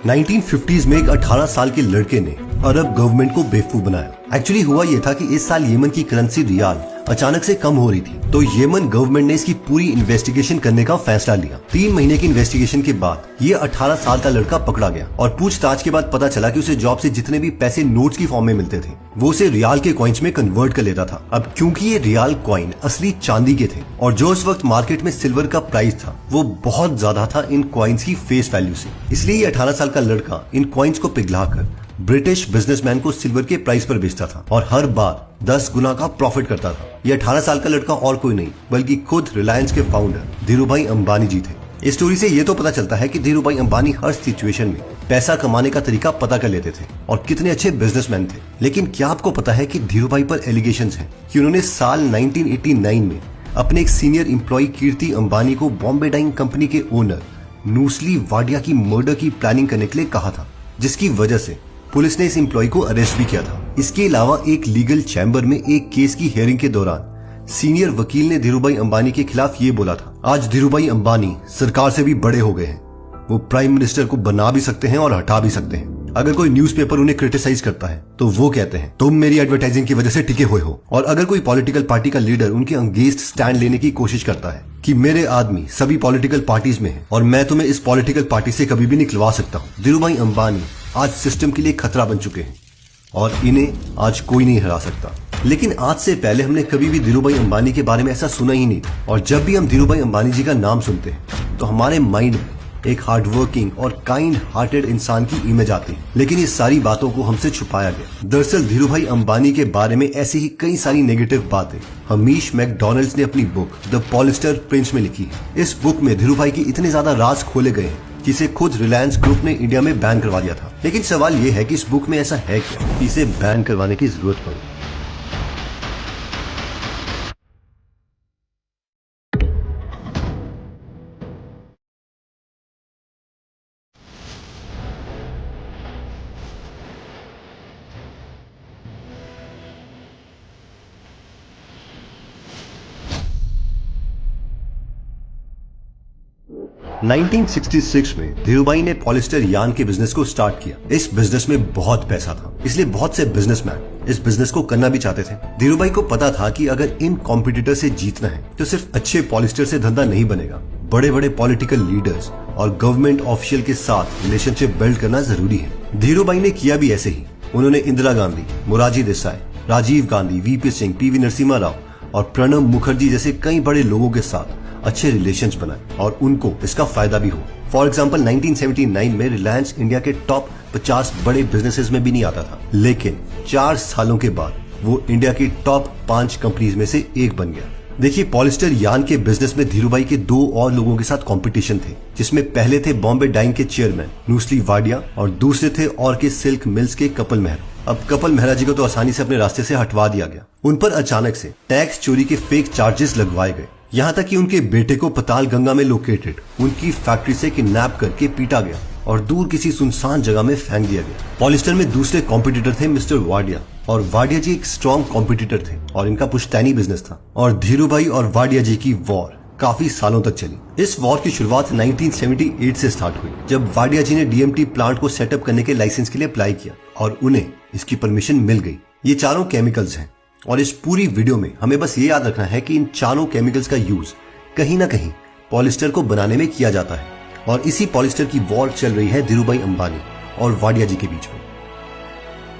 1950s में एक 18 साल के लड़के ने अरब गवर्नमेंट को बेवकूफ बनाया। एक्चुअली हुआ यह था कि इस साल यमन की करेंसी रियाल अचानक से कम हो रही थी, तो यमन गवर्नमेंट ने इसकी पूरी इन्वेस्टिगेशन करने का फैसला लिया। 3 महीने की इन्वेस्टिगेशन के बाद ये 18 साल का लड़का पकड़ा गया और पूछताछ के बाद पता चला कि उसे जॉब से जितने भी पैसे नोट्स की फॉर्म में मिलते थे वो उसे रियाल के कॉइन्स में कन्वर्ट कर लेता था। अब क्योंकि ये रियाल कॉइन असली चांदी के थे और जो उस वक्त मार्केट में सिल्वर का प्राइस था वो बहुत ज्यादा था इन कॉइन्स की फेस वैल्यू से, इसलिए ये 18 साल का लड़का इन कॉइन्स को पिघलाकर ब्रिटिश बिजनेसमैन को सिल्वर के प्राइस पर बेचता था और हर बार 10 गुना का प्रॉफिट करता था। ये 18 साल का लड़का और कोई नहीं बल्कि खुद रिलायंस के फाउंडर धीरूभाई अंबानी जी थे। इस स्टोरी से ये तो पता चलता है कि धीरूभाई अंबानी हर सिचुएशन में पैसा कमाने का तरीका पता कर लेते थे और कितने अच्छे बिजनेसमैन थे। लेकिन क्या आपको पता है कि धीरूभाई पर एलिगेशंस हैं कि उन्होंने साल 1989 में अपने एक सीनियर एम्प्लॉय कीर्ति अंबानी को बॉम्बे डाइंग कंपनी के ओनर नूसली वाडिया की मर्डर की प्लानिंग करने के लिए कहा था, जिसकी वजह से पुलिस ने इस एम्प्लॉय को अरेस्ट भी किया था। इसके अलावा एक लीगल चैम्बर में एक केस की हियरिंग के दौरान सीनियर वकील ने धीरूभाई अंबानी के खिलाफ ये बोला था, आज धीरूभाई अंबानी सरकार से भी बड़े हो गए हैं, वो प्राइम मिनिस्टर को बना भी सकते हैं और हटा भी सकते हैं। अगर कोई न्यूज़पेपर उन्हें क्रिटिसाइज करता है तो वो कहते हैं तुम मेरी एडवर्टाइजिंग की वजह से टिके हुए हो, और अगर कोई पॉलिटिकल पार्टी का लीडर उनके अगेंस्ट स्टैंड लेने की कोशिश करता है कि मेरे आदमी सभी पॉलिटिकल पार्टीज में है और मैं तुम्हें इस पॉलिटिकल पार्टी से कभी भी निकलवा सकता हूँ। धीरूभाई अंबानी आज सिस्टम के लिए खतरा बन चुके हैं और इन्हें आज कोई नहीं हरा सकता। लेकिन आज से पहले हमने कभी भी धीरूभाई अंबानी के बारे में ऐसा सुना ही नहीं था, और जब भी हम धीरूभाई अंबानी जी का नाम सुनते हैं तो हमारे माइंड में एक हार्डवर्किंग और काइंड हार्टेड इंसान की इमेज आती है। लेकिन ये सारी बातों को हमसे छुपाया गया। दरअसल धीरूभाई अंबानी के बारे में ऐसी ही कई सारी नेगेटिव बातें हमीश मैकडॉनल्ड्स ने अपनी बुक द पॉलिस्टर प्रिंस में लिखी है। इस बुक में धीरूभाई के इतने ज्यादा राज खोले गए हैं जिसे खुद रिलायंस ग्रुप ने इंडिया में बैन करवा दिया था। लेकिन सवाल ये है कि इस बुक में ऐसा है क्या कि इसे बैन करवाने की जरूरत पड़ी। नाइनटीन 1966 में धीरूभाई ने पॉलिस्टर यार्न के बिजनेस को स्टार्ट किया। इस बिजनेस में बहुत पैसा था, इसलिए बहुत से बिजनेसमैन इस बिजनेस को करना भी चाहते थे। धीरूभाई को पता था कि अगर इन कॉम्पिटिटर से जीतना है तो सिर्फ अच्छे पॉलिस्टर से धंधा नहीं बनेगा, बड़े बड़े पॉलिटिकल लीडर्स और गवर्नमेंट ऑफिशियल के साथ रिलेशनशिप बिल्ड करना जरूरी है। धीरूभाई ने किया भी ऐसे ही। उन्होंने इंदिरा गांधी, मोरारजी देसाई, राजीव गांधी, वीपी सिंह, पीवी नरसिम्हा राव और प्रणब मुखर्जी जैसे कई बड़े लोगों के साथ अच्छे रिलेशंस बनाए और उनको इसका फायदा भी हो। फॉर एग्जाम्पल 1979 में रिलायंस इंडिया के टॉप 50 बड़े बिजनेसेस में भी नहीं आता था, लेकिन 4 सालों के बाद वो इंडिया की टॉप 5 कंपनीज में से एक बन गया। देखिए, पॉलिस्टर यार्न के बिजनेस में धीरूभाई के 2 और लोगों के साथ कंपटीशन थे, जिसमें पहले थे बॉम्बे डाइंग के चेयरमैन नूसली वाडिया और दूसरे थे और के सिल्क मिल्स के कपिल मेहरा। अब कपिल मेहरा जी को तो आसानी से अपने रास्ते से हटवा दिया गया। उन पर अचानक से टैक्स चोरी के फेक चार्जेस लगवाए गए, यहाँ तक कि उनके बेटे को पताल गंगा में लोकेटेड उनकी फैक्ट्री से किडनैप करके पीटा गया और दूर किसी सुनसान जगह में फेंक दिया गया। पॉलिस्टर में दूसरे कॉम्पिटिटर थे मिस्टर वाडिया, और वाडिया जी एक स्ट्रॉन्ग कॉम्पिटिटर थे और इनका पुश्तैनी बिजनेस था। और धीरूभाई और वाडिया जी की वॉर काफी सालों तक चली। इस वॉर की शुरुआत 1978 से स्टार्ट हुई, जब वाडिया जी ने डीएमटी प्लांट को सेटअप करने के लाइसेंस के लिए अप्लाई किया और उन्हें इसकी परमिशन मिल गई। ये चारों केमिकल्स हैं और इस पूरी वीडियो में हमें बस ये याद रखना है कि इन चारों केमिकल्स का यूज कहीं ना कहीं पॉलिस्टर को बनाने में किया जाता है, और इसी पॉलिस्टर की वॉर चल रही है धीरूभाई अंबानी और वाडिया जी के बीच में।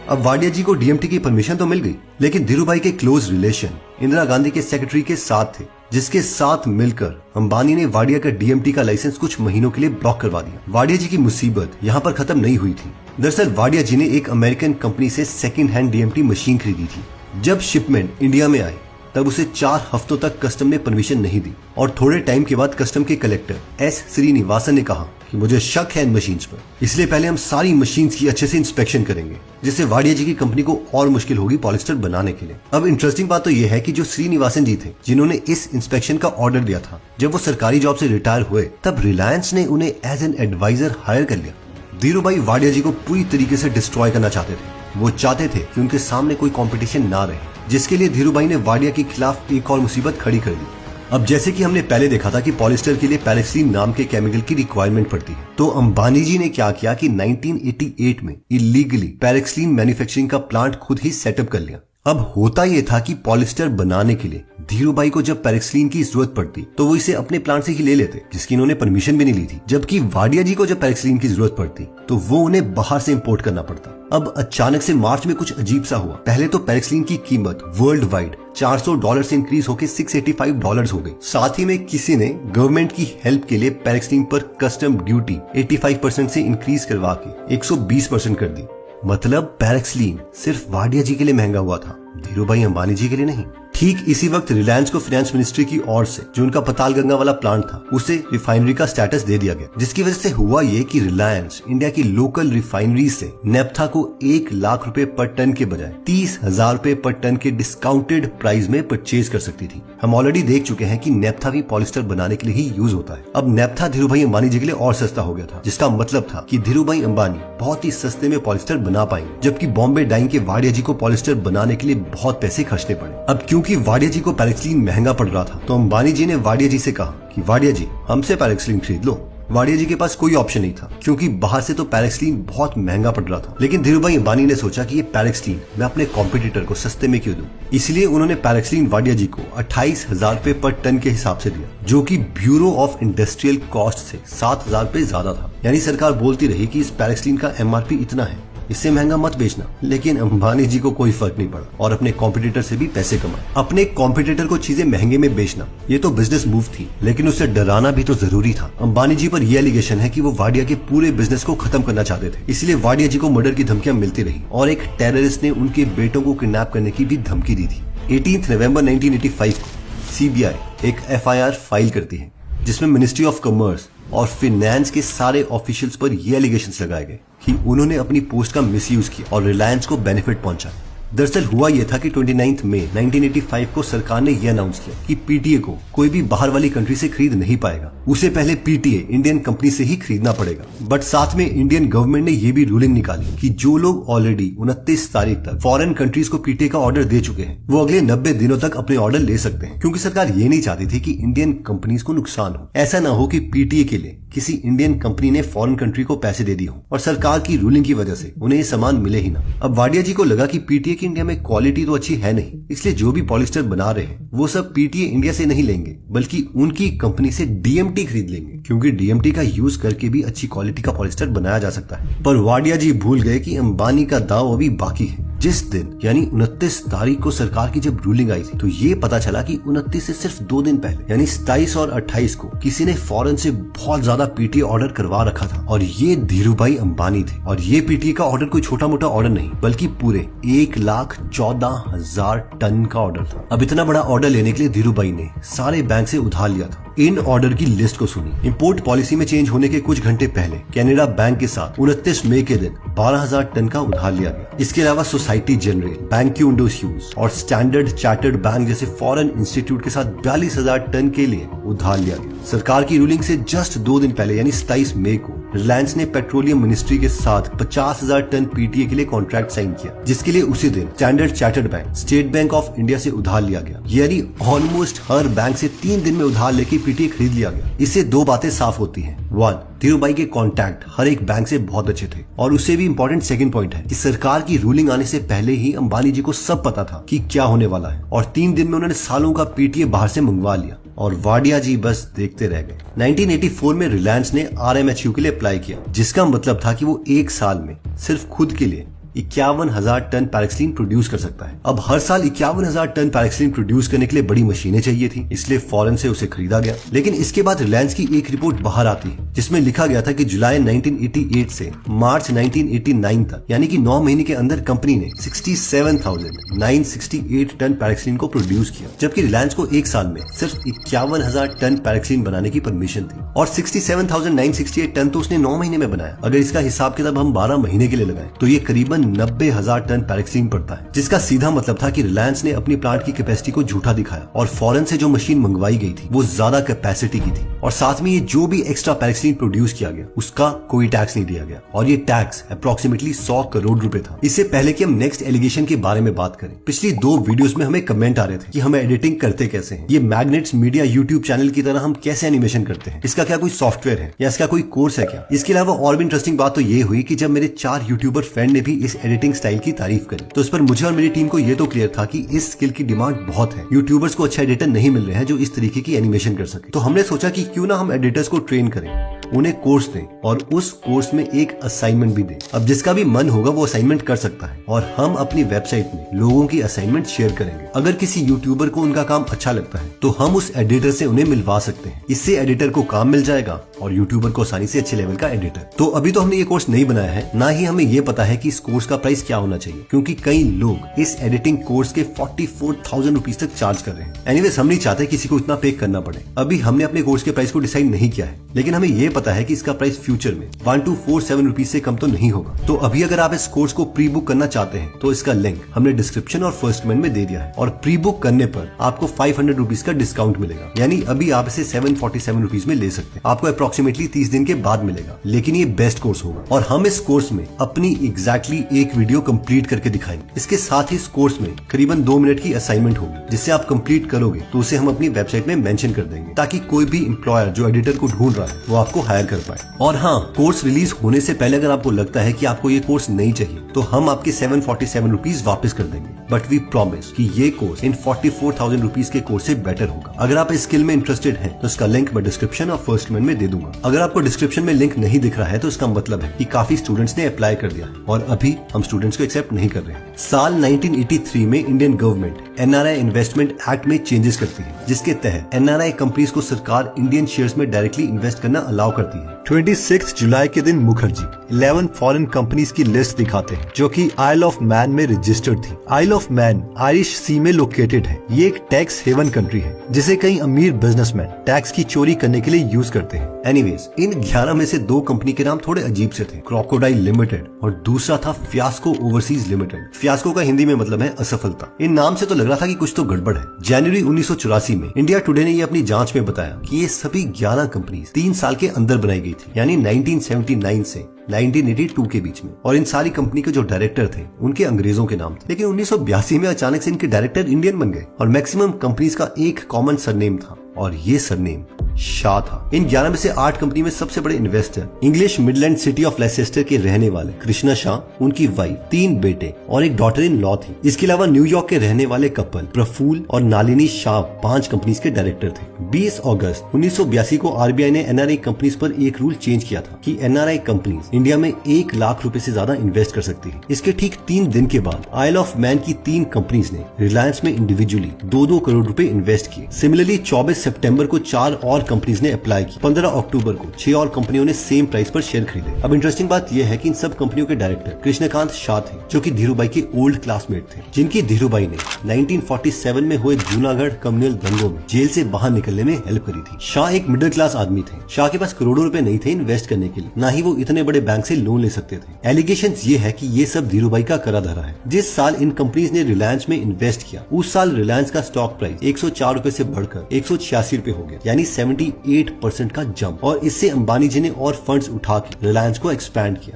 अब वाडिया जी को डीएमटी की परमिशन तो मिल गई, लेकिन धीरूभाई के क्लोज रिलेशन इंदिरा गांधी के सेक्रेटरी के साथ थे, जिसके साथ मिलकर अंबानी ने वाडिया का डीएमटी का लाइसेंस कुछ महीनों के लिए ब्लॉक करवा दिया। वाडिया जी की मुसीबत यहाँ पर खत्म नहीं हुई थी। दरअसल वाडिया जी ने एक अमेरिकन कंपनी से सेकेंड हैंड डीएमटी मशीन खरीदी थी। जब शिपमेंट इंडिया में आई तब उसे 4 हफ्तों तक कस्टम ने परमिशन नहीं दी, और थोड़े टाइम के बाद कस्टम के कलेक्टर एस श्रीनिवासन ने कहा कि मुझे शक है इन मशीन्स पर, इसलिए पहले हम सारी मशीन्स की अच्छे से इंस्पेक्शन करेंगे, जिससे वाडिया जी की कंपनी को और मुश्किल होगी पॉलिस्टर बनाने के लिए। अब इंटरेस्टिंग बात तो यह है कि जो श्रीनिवासन जी थे, जिन्होंने इस इंस्पेक्शन का ऑर्डर दिया था, जब वो सरकारी जॉब से रिटायर हुए तब रिलायंस ने उन्हें एज एन एडवाइजर हायर कर लिया। धीरूभाई वाडिया जी को पूरी तरीके से डिस्ट्रॉय करना चाहते थे। वो चाहते थे कि उनके सामने कोई कंपटीशन ना रहे, जिसके लिए धीरूभाई ने वाडिया के खिलाफ एक और मुसीबत खड़ी कर दी। अब जैसे कि हमने पहले देखा था कि पॉलिस्टर के लिए पैराक्सीन नाम के केमिकल की रिक्वायरमेंट पड़ती है, तो अंबानी जी ने क्या किया कि 1988 में इलीगली पैराक्सीन मैन्युफैक्चरिंग का प्लांट खुद ही सेटअप कर लिया। अब होता यह था कि पॉलिस्टर बनाने के लिए धीरूभाई को जब पैराक्सीन की जरूरत पड़ती तो वो इसे अपने प्लांट से ही ले लेते, जिसकी इन्होंने परमिशन भी नहीं ली थी। जबकि वाडिया जी को जब पैराक्सीन की जरूरत पड़ती तो वो उन्हें बाहर से इंपोर्ट करना पड़ता। अब अचानक से मार्च में कुछ अजीब सा हुआ। पहले तो पैराक्सीन की कीमत वर्ल्ड वाइड $400 से इंक्रीज होकर $685 हो गई। साथ ही में किसी ने गवर्नमेंट की हेल्प के लिए पैराक्सीन पर कस्टम ड्यूटी 85% से इंक्रीज करवा के 120% कर दी। मतलब पैराक्सीन सिर्फ वाडिया जी के लिए महंगा हुआ था, धीरूभाई अंबानी जी के लिए नहीं। ठीक इसी वक्त रिलायंस को फाइनेंस मिनिस्ट्री की ओर से जो उनका पतालगंगा वाला प्लांट था उसे रिफाइनरी का स्टेटस दे दिया गया, जिसकी वजह से हुआ ये कि रिलायंस इंडिया की लोकल रिफाइनरी से नेप्था को 1 लाख रुपए पर टन के बजाय 30,000 रुपए पर टन के डिस्काउंटेड प्राइस में परचेज कर सकती थी। हम ऑलरेडी देख चुके हैं कि नेप्था भी पॉलिस्टर बनाने के लिए ही यूज होता है। अब नेप्था धीरूभाई अंबानी जी के लिए और सस्ता हो गया था, जिसका मतलब था कि धीरूभाई अंबानी बहुत ही सस्ते में पॉलिस्टर बना पाएंगे, जबकि बॉम्बे डाइंग के वाडिया जी को पॉलिस्टर बनाने के लिए बहुत पैसे खर्चने पड़े। अब क्योंकि वाडिया जी को पैराक्सीन महंगा पड़ रहा था, तो अंबानी जी ने वाडिया जी से कहा कि वाडिया जी हमसे पैराक्सीन खरीद लो। वाडिया जी के पास कोई ऑप्शन नहीं था, क्योंकि बाहर से तो पैराक्सीन बहुत महंगा पड़ रहा था। लेकिन धीरूभाई अंबानी ने सोचा कि ये पैराक्सीन मैं अपने कॉम्पिटिटर को सस्ते में क्यों दूं, इसलिए उन्होंने पैराक्सीन वाडिया जी को 28,000 रुपए पर टन के हिसाब से दिया, जो कि ब्यूरो ऑफ इंडस्ट्रियल कॉस्ट से 7,000 रुपए ज्यादा था। यानी सरकार बोलती रही कि इस पैराक्सीन का MRP इतना है, इससे महंगा मत बेचना। लेकिन अंबानी जी को कोई फर्क नहीं पड़ा और अपने कॉम्पिटिटर से भी पैसे कमाए। अपने कॉम्पिटिटर को चीजें महंगे में बेचना ये तो बिजनेस मूव थी, लेकिन उसे डराना भी तो जरूरी था। अंबानी जी पर यह एलिगेशन है कि वो वाडिया के पूरे बिजनेस को खत्म करना चाहते थे, इसलिए वाडिया जी को मर्डर की धमकियां मिलती रही और एक टेररिस्ट ने उनके बेटों को किडनैप करने की भी धमकी दी थी। 18 नवंबर 1985 को CBI एक FIR फाइल करती है, जिसमें मिनिस्ट्री ऑफ कॉमर्स और फाइनेंस के सारे ऑफिशियल्स पर ये एलिगेशंस लगाए गए कि उन्होंने अपनी पोस्ट का मिसयूज किया और रिलायंस को बेनिफिट पहुंचा। दरअसल हुआ यह था कि 29 मई 1985 को सरकार ने यह अनाउंस किया कि PTA को कोई भी बाहर वाली कंट्री से खरीद नहीं पाएगा, उसे पहले PTA इंडियन कंपनी से ही खरीदना पड़ेगा। बट साथ में इंडियन गवर्नमेंट ने यह भी रूलिंग निकाली कि जो लोग ऑलरेडी 29 तारीख तक फॉरेन कंट्रीज को PTA का ऑर्डर दे चुके हैं, वो अगले 90 दिनों तक अपने ऑर्डर ले सकते हैं, क्योंकि सरकार ये नहीं चाहती थी कि इंडियन कंपनीज को नुकसान हो। ऐसा ना हो कि PTA के लिए किसी इंडियन कंपनी ने फॉरेन कंट्री को पैसे दे दिए हो और सरकार की रूलिंग की वजह से उन्हें ये सामान मिले ही ना। अब वाडिया जी को लगा कि PTA की इंडिया में क्वालिटी तो अच्छी है नहीं, इसलिए जो भी पॉलिस्टर बना रहे हैं वो सब PTA इंडिया से नहीं लेंगे, बल्कि उनकी कंपनी से DMT खरीद लेंगे, क्योंकि DMT का यूज करके भी अच्छी क्वालिटी का पॉलिस्टर बनाया जा सकता है। पर वाडिया जी भूल गए कि अंबानी का दाव अभी बाकी है। जिस दिन यानी 29 तारीख को सरकार की जब रूलिंग आई थी, तो ये पता चला कि 29 से सिर्फ 2 दिन पहले यानी 27 और 28 को किसी ने फॉरेन से बहुत ज्यादा PTA ऑर्डर करवा रखा था और ये धीरूभाई अंबानी थे। और ये PTA का ऑर्डर कोई छोटा मोटा ऑर्डर नहीं, बल्कि पूरे 1,14,000 टन का ऑर्डर था। अब इतना बड़ा ऑर्डर लेने के लिए धीरूभाई ने सारे बैंक से उधार लिया था। इन ऑर्डर की लिस्ट को सुनी। इंपोर्ट पॉलिसी में चेंज होने के कुछ घंटे पहले कैनेडा बैंक के साथ 29 मई के दिन 12,000 टन का उधार लिया गया। इसके अलावा सोसाइटी जनरल, बैंक की विंडोज ह्यूज और स्टैंडर्ड चार्टर्ड बैंक जैसे फॉरेन इंस्टीट्यूट के साथ 42,000 टन के लिए उधार लिया गया। सरकार की रूलिंग से जस्ट 2 दिन पहले यानी 27 मई को रिलायंस ने पेट्रोलियम मिनिस्ट्री के साथ 50,000 टन PTA के लिए कॉन्ट्रैक्ट साइन किया, जिसके लिए उसी दिन standard chartered bank, state bank of India से उधार लिया गया। यानी ऑलमोस्ट हर बैंक से 3 दिन में उधार लेके PTA खरीद लिया गया। इससे 2 बातें साफ होती हैं। 1, धीरूभाई के कॉन्टैक्ट हर एक बैंक से बहुत अच्छे थे, और उससे भी इम्पोर्टेंट सेकंड पॉइंट है कि सरकार की रूलिंग आने से पहले ही अंबानी जी को सब पता था कि क्या होने वाला है, और 3 दिन में उन्होंने सालों का PTA बाहर से मंगवा लिया और वाडिया जी बस देखते रह गए। 1984 में रिलायंस ने RMHU के लिए अप्लाई किया, जिसका मतलब था कि वो 1 साल में सिर्फ खुद के लिए 51,000 टन पैराक्सीन प्रोड्यूस कर सकता है। अब हर साल 51,000 टन पैराक्सीन प्रोड्यूस करने के लिए बड़ी मशीनें चाहिए थी, इसलिए फॉरेन से उसे खरीदा गया। लेकिन इसके बाद रिलायंस की एक रिपोर्ट बाहर आती है, जिसमें लिखा गया था कि जुलाई 1988 से मार्च 1989 तक यानी कि 9 महीने के अंदर कंपनी ने 67,968 टन पैराक्सीन को प्रोड्यूस किया, जबकि रिलायंस को 1 साल में सिर्फ 51,000 टन पैराक्सीन बनाने की परमिशन थी, और 67,968 टन तो उसने 9 महीने में बनाया। अगर इसका हिसाब किताब हम 12 महीने के लिए लगाएं तो ये करीबन करीबन 90,000 टन पैराक्सीन पड़ता है, जिसका सीधा मतलब था कि रिलायंस ने अपनी प्लांट की कैपेसिटी को झूठा दिखाया और फॉरेन से जो मशीन मंगवाई गई थी वो ज्यादा कैपेसिटी की थी, और साथ में ये जो भी एक्स्ट्रा पैराक्सीन प्रोड्यूस किया गया उसका कोई टैक्स नहीं दिया गया, और ये टैक्स अप्रोक्सीमेटली 100 करोड़ रुपए था। इससे पहले कि हम नेक्स्ट एलिगेशन के बारे में बात करें, पिछली 2 वीडियोस में हमें कमेंट आ रहे थे कि हमें एडिटिंग करते कैसे हैं, ये मैग्नेट्स मीडिया यूट्यूब चैनल की तरह हम कैसे एनिमेशन करते हैं, इसका क्या कोई सॉफ्टवेयर है या इसका कोई कोर्स है क्या। इसके अलावा और भी इंटरेस्टिंग बात तो ये हुई कि जब मेरे 4 यूट्यूबर फ्रेंड ने भी इस एडिटिंग स्टाइल की तारीफ करी, तो इस पर मुझे और मेरी टीम को ये तो क्लियर था कि इस स्किल की डिमांड बहुत है, यूट्यूबर्स को अच्छा एडिटर नहीं मिल रहे हैं जो इस तरीके की एनिमेशन कर सके। तो हमने सोचा कि क्यों ना हम एडिटर्स को ट्रेन करें, उन्हें कोर्स दें और उस कोर्स में एक असाइनमेंट भी दें। अब जिसका भी मन होगा वो असाइनमेंट कर सकता है और हम अपनी वेबसाइट में लोगों की असाइनमेंट शेयर करेंगे। अगर किसी यूट्यूबर को उनका काम अच्छा लगता है तो हम उस एडिटर से उन्हें मिलवा सकते हैं, इससे एडिटर को काम मिल जाएगा और यूट्यूबर को आसानी से अच्छे लेवल का एडिटर। तो अभी तो हमने ये कोर्स नहीं बनाया है, ना ही हमें ये पता है कि इस कोर्स का प्राइस क्या होना चाहिए, क्योंकि कई लोग इस एडिटिंग कोर्स के 44,000 रुपीज तक चार्ज कर रहे हैं। एनीवेज हम नहीं चाहते किसी को इतना पे करना पड़े। अभी हमने अपने कोर्स के प्राइस को डिसाइड नहीं किया है, लेकिन हमें ये पता है कि इसका प्राइस फ्यूचर में 1247 रुपीज से कम तो नहीं होगा। तो अभी अगर आप इस कोर्स को प्री बुक करना चाहते हैं तो इसका लिंक हमने डिस्क्रिप्शन और फर्स्ट कमेंट में दे दिया है, और प्री बुक करने पर आपको 500 रुपीज का डिस्काउंट मिलेगा, यानी अभी आप इसे 747 रुपीज में ले सकते हैं। आपको अप्रोक्सीमेटली 30 दिन के बाद मिलेगा, लेकिन ये बेस्ट कोर्स होगा और हम इस कोर्स में अपनी एग्जैक्टली एक वीडियो कंप्लीट करके दिखाएंगे। इसके साथ ही इस कोर्स में करीबन 2 मिनट की असाइनमेंट होगी, जिससे आप कंप्लीट करोगे तो उसे हम अपनी वेबसाइट में मेंशन कर देंगे, ताकि कोई भी एम्प्लॉयर जो एडिटर को ढूंढ रहा है वो आपको हायर कर पाए। और हाँ, कोर्स रिलीज होने से पहले अगर आपको लगता है कि आपको ये कोर्स नहीं चाहिए तो हम आपके 747 रुपीज वापस कर देंगे, बट वी प्रॉमिस कि ये कोर्स इन 44,000 रुपीज के कोर्स से बेटर होगा। अगर आप इस स्किल में इंटरेस्टेड हैं तो इसका लिंक मैं डिस्क्रिप्शन और फर्स्ट कमेंट में दे दूंगा। अगर आपको डिस्क्रिप्शन में लिंक नहीं दिख रहा है तो इसका मतलब है कि काफी स्टूडेंट्स ने अप्लाई कर दिया है और अभी हम स्टूडेंट्स को एक्सेप्ट नहीं कर रहे हैं। साल 1983 में इंडियन गवर्नमेंट एनआरआई इन्वेस्टमेट एक्ट में चेंजेस करती है, जिसके तहत एनआरआई कंपनीज को सरकार इंडियन शेयर्स में डायरेक्टली इन्वेस्ट करना अलाउ करती है। 26 जुलाई के दिन मुखर्जी 11 फॉरेन कंपनीज की लिस्ट दिखाते हैं जो कि आइल ऑफ मैन में रजिस्टर्ड थी। आइल ऑफ मैन आयरिश सी में लोकेटेड है। ये एक टैक्स हेवन कंट्री है जिसे कई अमीर बिजनेसमैन टैक्स की चोरी करने के लिए यूज करते हैं। एनीवेज, इन 11 में से 2 कंपनी के नाम थोड़े अजीब से थे, क्रोकोडाइल लिमिटेड और दूसरा था फियास्को ओवरसीज लिमिटेड। फियास्को का हिंदी में मतलब है असफलता। इन नाम से तो लग रहा था कि कुछ तो गड़बड़ है। जनवरी 1984 में इंडिया टुडे ने ये अपनी जांच में बताया कि ये सभी 11 कंपनीज 3 साल के अंदर बनाई गई थी, यानी 1979 से 1982 के बीच में, और इन सारी कंपनी के जो डायरेक्टर थे उनके अंग्रेजों के नाम थे। लेकिन 1982 में अचानक से इनके डायरेक्टर इंडियन बन गए और मैक्सिमम कंपनीज का एक कॉमन सरनेम था और ये सरनेम शाह था। इन 11 में से 8 कंपनी में सबसे बड़े investor English Midland city of Leicester के रहने वाले कृष्णा शाह, उनकी वाइफ, 3 बेटे और एक डॉटर इन लॉ थी। इसके अलावा न्यूयॉर्क के रहने वाले कपल प्रफुल्ल और नालिनी शाह 5 कंपनीज के डायरेक्टर थे। 20 अगस्त 1982 को आरबीआई ने एनआरआई कंपनीज पर एक रूल चेंज किया था कि एनआरआई कंपनीज इंडिया में 1 लाख रुपए से ज्यादा इन्वेस्ट कर सकती है। इसके ठीक 3 दिन के बाद आइल ऑफ मैन की 3 कंपनीज ने रिलायंस में इंडिविजुअली 2-2 करोड़ रुपए इन्वेस्ट किए। सिमिलरली 24 सितंबर को 4 और कंपनीज ने अप्लाई की। 15 अक्टूबर को 6 और कंपनियों ने सेम प्राइस पर शेयर खरीदे। अब इंटरेस्टिंग बात यह है कि इन सब कंपनियों के डायरेक्टर कृष्णकांत शाह थे, जो कि धीरूभाई के ओल्ड क्लासमेट थे, जिनकी धीरूभाई ने 1947 में हुए जूनागढ़ कम्युनल दंगों में जेल से बाहर निकलने में हेल्प करी थी। शाह एक मिडिल क्लास आदमी थे। शाह के पास करोड़ों रुपए नहीं थे इन्वेस्ट करने के लिए, ना ही वो इतने बड़े बैंक से लोन ले सकते थे। एलिगेशंस ये है कि ये सब धीरूभाई का करा धरा है। जिस साल इन कंपनीज ने रिलायंस में इन्वेस्ट किया उस साल रिलायंस का स्टॉक प्राइस 104 रुपए से बढ़कर 186 रुपए हो गया, यानी 78% का जंप, और इससे अंबानी जी ने और फंड्स उठा के रिलायंस को एक्सपैंड किया।